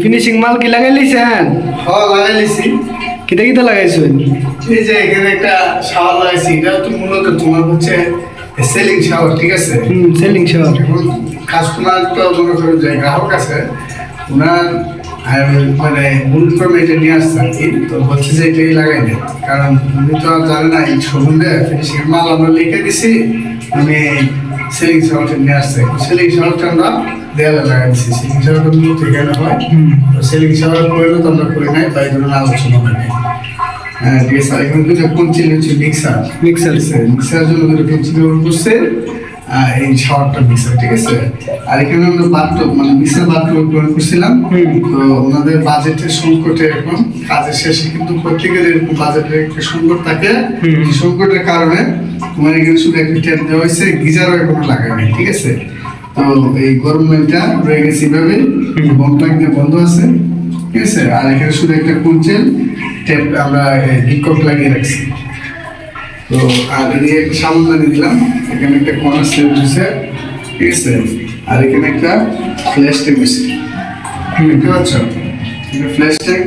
Finishing মাল কি লাগাই লিছেন? হ্যাঁ লাগাই লিছি। কিটা কিটা লাগাইছেন? এই যে এখানে একটা শাওয়ার লাগাইছি, এটা তো মূলত তোমার হচ্ছে সেলিং শাওয়ার, ঠিক আছে? Selling shower. কাস্টমার তো মনে করো যে গ্রাহক আছে, ওনার মানে মূল ফর্মে এটা নিয়ে আসছে আর কি, তো বলছে যে এটাই লাগাই দেন, কারণ উনি তো আর জানে না এই শোরুমে ফিনিশিং মাল আমরা লিখে দিছি, উনি সেলিং শাওয়ারটা নিয়ে আসছে। সেলিং শাওয়ারটা আমরা দেয়ালে লাগাই দিচ্ছি। সেলিং শাওয়ারটা মূলত এখানে হয়, তো সেলিং শাওয়ার করলে তো আমরা করি নাই, তাই জন্য আলোচনা হয় নাই। হ্যাঁ ঠিক আছে। এখানে দুটো পেন্সিল হচ্ছে মিক্সার জন্য দুটো পেন্সিল ব্যবহার করছে, এই শাওয়ারটা মিক্সার, ঠিক আছে। আর এখানে আমরা বাথটব মানে মিক্সার বাথটব ব্যবহার করছিলাম। তো ওনাদের বাজেটের সংকটে এখন কাজের শেষে কিন্তু প্রত্যেকের এরকম বাজেটের একটা সংকট থাকে, এই সংকটের কারণে তোমার এখানে শুধু একটা ট্যাপ দেওয়া হয়েছে, গিজারও এখনো লাগায় নাই, ঠিক আছে। তো এই গরম লাইনটা রয়ে গেছে এইভাবে, বন্ধ বন্ধ আছে, ঠিক আছে। আর এখানে শুধু একটা কুঞ্চেল ট্যাপ আমরা বিকপ লাগিয়ে রাখছি। তো আর এদিকে একটা সামনে দিলাম, এখানে একটা কর্নার স্ল্যাব দিয়েছে, ঠিক আছে। আর এখানে একটা ফ্ল্যাশ ট্যাগ দিয়েছে, দেখতে পাচ্ছ? এটা ফ্ল্যাশ ট্যাগ।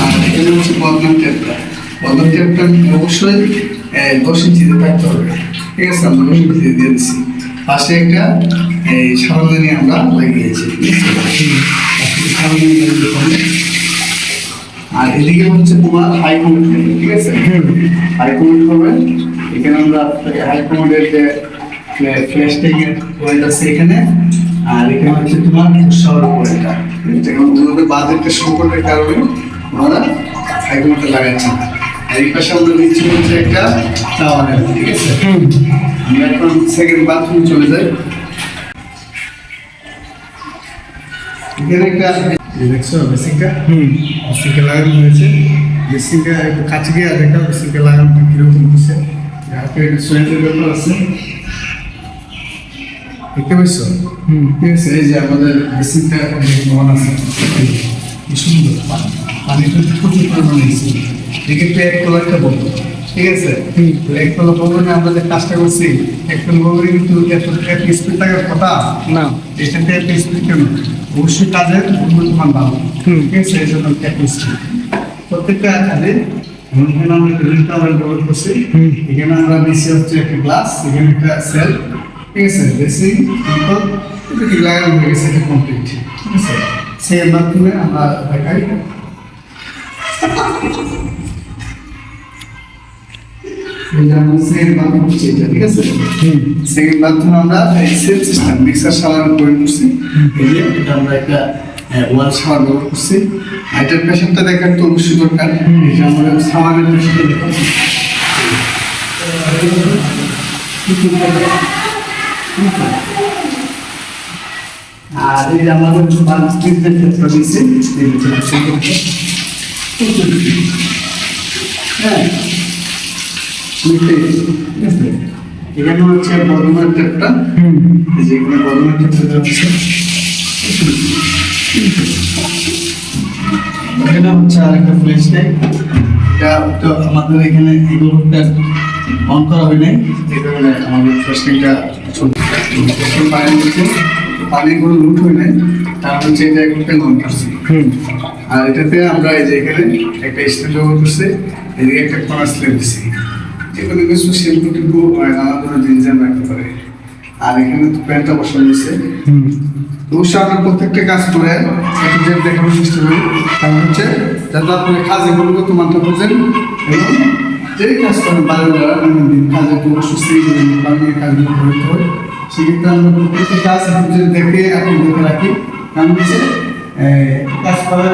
আর এখানে হচ্ছে বদনাম ট্যাপটা। বদনাম ট্যাপটা অবশ্যই 10 ইঞ্চিতে থাকতে হবে, ঠিক আছে। আমরা 10 ইঞ্চিতে দিয়ে দিচ্ছি। পাশে একটা এই সামনে আমরা লাগিয়েছি, আর এদিকে হচ্ছে তোমার হাই কমেন্ট, ঠিক আছে। হাই কমেন্ট হবে এখানে, আমরা হাই কমেন্টের যে ফ্ল্যাশ ট্যাগের পয়েন্ট আছে এখানে, আর এখানে হচ্ছে তোমার শাওয়ার পয়েন্টটা। এখন ওদের বাজেটের সংকটের কারণে ওনারা হাই কমেন্টটা লাগাচ্ছে না। আর এই পাশে আমরা দিচ্ছি হচ্ছে একটা শাওয়ার, ঠিক আছে। আমরা এখন সেকেন্ড বাথরুমে চলে যাই। এখানে একটা দেখছো বেসিনটা, বেসিনটা লাগানো হয়েছে। বেসিনটা একটু কাছে গিয়ে দেখা বেসিনটা লাগানোটা কিরকম হচ্ছে। হাতে একটা সোয়েটার ব্যাপার আছে, দেখতে পাচ্ছ? ঠিক আছে। এই যে আমাদের বেসিনটা মন আছে, কি সুন্দর পানিটা প্রচুর পরিমাণে এসেছে। এক্ষেত্রে 1 তলা একটা বলবো, ঠিক আছে। 1 তলা ভবনে আমরা যে কাজটা করছি, 1 তলা ভবনে কিন্তু এত স্পিড থাকার কথা না, এটাতে এত স্পিড কেন? অবশ্যই কাজের মান ভালো, ঠিক আছে। এই জন্য প্রত্যেকটা কাজে এখানে আমরা ড্রিলটা আমরা ব্যবহার করছি। এখানে আমরা নিচে হচ্ছে একটা গ্লাস, এখানে একটা সেল, ঠিক আছে। বেসিং লাগানো হয়ে গেছে, এটা কমপ্লিট, ঠিক আছে। সেই মাধ্যমে আমরা দেখাই সেকেন্ড বাথরুম হচ্ছে এটা, ঠিক আছে। সেকেন্ড বাথরুম আমরা এই সেল সিস্টেম মিক্সার শাওয়ার করে করছি। এই যে এটা আমরা একটা ওয়াল শাওয়ার ব্যবহার করছি। এটার পেশেন্টটা দেখার তো অবশ্যই দরকার। এই যে আমাদের শাওয়ারের পেশেন্টটা দেখুন, আর এই যে আমাদের বাথরুমের ক্ষেত্রে দিয়েছে, হ্যাঁ এখানে হচ্ছে বদনার ট্যাপটা, যেখানে বদনার ট্যাপটা হচ্ছে এখানে হচ্ছে আর একটা ফ্ল্যাশ ট্যাগ। এটা তো আমাদের এখানে এগুলোটা অন করা হয় নাই, এই কারণে আমাদের ফ্ল্যাশ ট্যাগটা পানিগুলো লুট হয় নাই, তার হচ্ছে এটা একটা অন করছি। আর এটাতে আমরা এই যে এখানে একটা স্ট্যান্ড ব্যবহার করছি, এদিকে একটা কর্নার স্ল্যাব দিচ্ছি, যেগুলো কিছু শিল্প টিল্প নানা ধরনের জিনিস রাখতে পারে। আর এখানে তো প্যান্টটা বসানো হয়েছে। অবশ্যই আমরা প্রত্যেকটা কাজ করে একটু যে দেখানোর চেষ্টা করি, কারণ হচ্ছে যাতে আপনি কাজে গুণগত মানটা বোঝেন, এবং যে কাজ করেন বারবার কাজে একটু অসুস্থ বানিয়ে কাজগুলো করতে হয়। সেক্ষেত্রে আমরা প্রত্যেকটা কাজ দেখে আপনি দেখে রাখি, কারণ হচ্ছে কাজ করার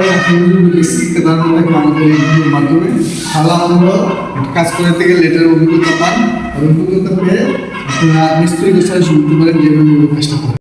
শিখতে ধারণা থাকে আমাদের এই ভিডিওর মাধ্যমে। আলাদাভাবে কাজ করতে গেলে এটার অভিজ্ঞতা পান, অভিজ্ঞতা পেয়ে আপনারা নিশ্চয়ই গোছায় শুনতে পারেন যেভাবে কাজটা করেন।